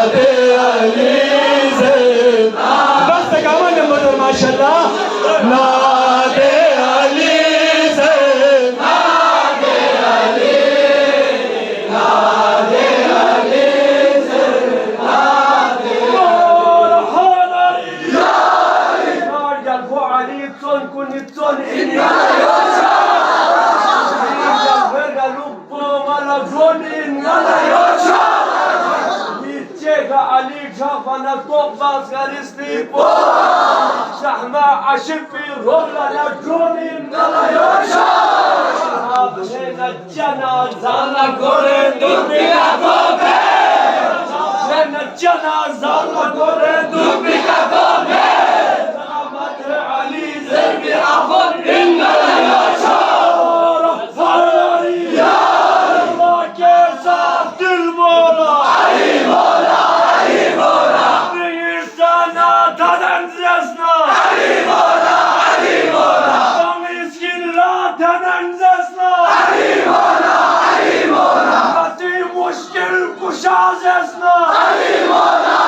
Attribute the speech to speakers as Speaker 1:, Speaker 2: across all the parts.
Speaker 1: نادي علي زين. بس كمان نمر ما شاء الله. نادي علي زين. نادي علي. نادي علي زين. نادي علي.
Speaker 2: يا ابو علي تون كن تون اني عليك شافنا طباس غارستي بو شحمة عشفي رولا لجوني نلا يوشا هابشينا الجنازة لقوري دوبي لقوبي هابشينا الجنازة لقوري دوبي لقوبي سلامة علي زربي أخذ إن لا يوشا رفاري يا الله كيسافت المولا علي مولا علي مولا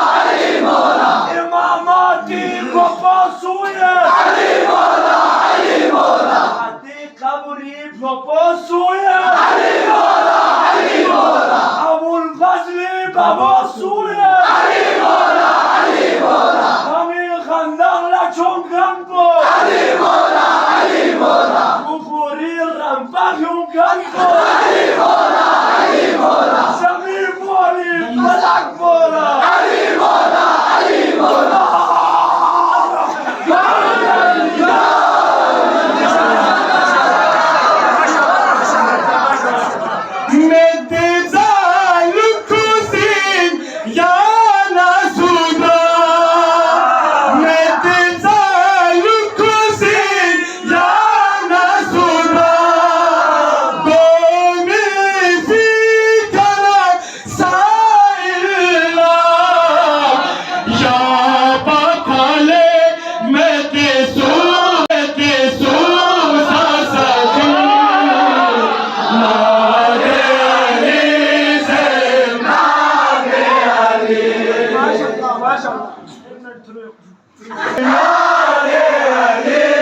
Speaker 2: علي مولا إماماتي باباسوية علي مولا علي مولا عتي قبري باباسوية علي مولا علي مولا أبو الفضل باباسوية علي مولا علي مولا همي خندق لچون كنبو علي مولا علي مولا كفوري رمبك يوم كنبو علي مولا علي مولا ملك مولا علي مولا علي مولا
Speaker 1: نادي علي